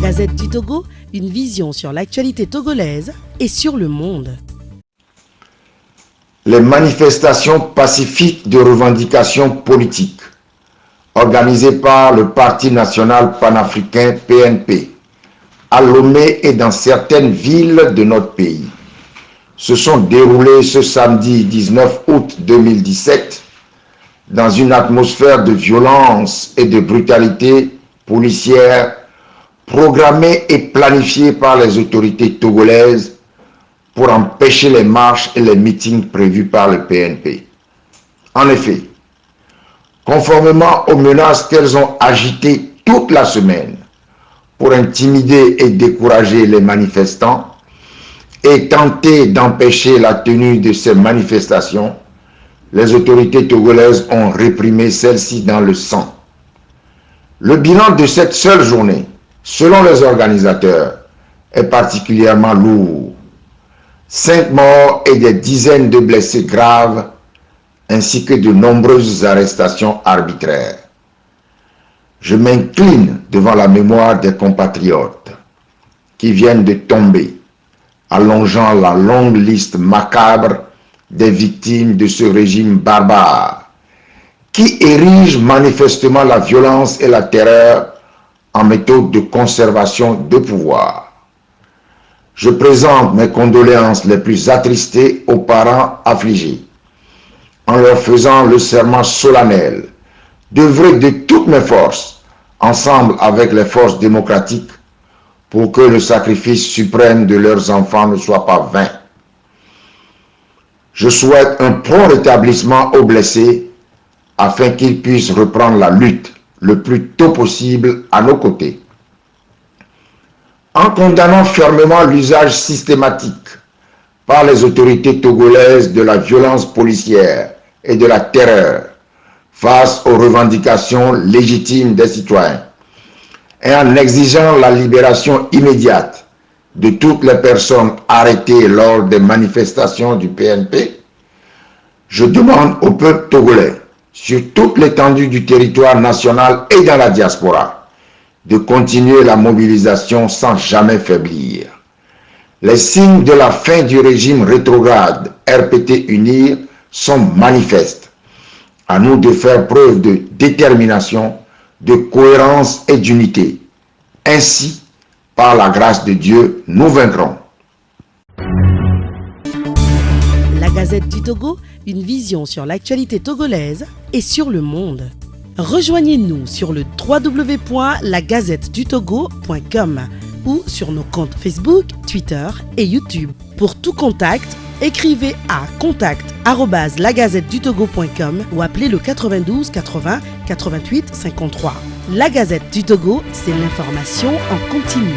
Gazette du Togo, une vision sur l'actualité togolaise et sur le monde. Les manifestations pacifiques de revendications politiques organisées par le Parti national panafricain PNP à Lomé et dans certaines villes de notre pays se sont déroulées ce samedi 19 août 2017 dans une atmosphère de violence et de brutalité policière programmée et planifiée par les autorités togolaises pour empêcher les marches et les meetings prévus par le PNP. En effet, conformément aux menaces qu'elles ont agitées toute la semaine pour intimider et décourager les manifestants et tenter d'empêcher la tenue de ces manifestations, les autorités togolaises ont réprimé celles-ci dans le sang. Le bilan de cette seule journée, selon les organisateurs, est particulièrement lourd. 5 morts et des dizaines de blessés graves, ainsi que de nombreuses arrestations arbitraires. Je m'incline devant la mémoire des compatriotes qui viennent de tomber, allongeant la longue liste macabre des victimes de ce régime barbare, qui érige manifestement la violence et la terreur en méthode de conservation de pouvoir. Je présente mes condoléances les plus attristées aux parents affligés, en leur faisant le serment solennel d'œuvrer de toutes mes forces, ensemble avec les forces démocratiques, pour que le sacrifice suprême de leurs enfants ne soit pas vain. Je souhaite un prompt rétablissement aux blessés afin qu'ils puissent reprendre la lutte le plus tôt possible à nos côtés. En condamnant fermement l'usage systématique par les autorités togolaises de la violence policière et de la terreur face aux revendications légitimes des citoyens, et en exigeant la libération immédiate de toutes les personnes arrêtées lors des manifestations du PNP, je demande au peuple togolais, sur toute l'étendue du territoire national et dans la diaspora, de continuer la mobilisation sans jamais faiblir. Les signes de la fin du régime rétrograde RPT-UNIR sont manifestes. À nous de faire preuve de détermination, de cohérence et d'unité. Ainsi, par la grâce de Dieu, nous vaincrons. La Gazette du Togo, une vision sur l'actualité togolaise et sur le monde. Rejoignez-nous sur le www.lagazettedutogo.com ou sur nos comptes Facebook, Twitter et YouTube. Pour tout contact, écrivez à contact@lagazettedutogo.com ou appelez le 92 80 88 53. La Gazette du Togo, c'est l'information en continu.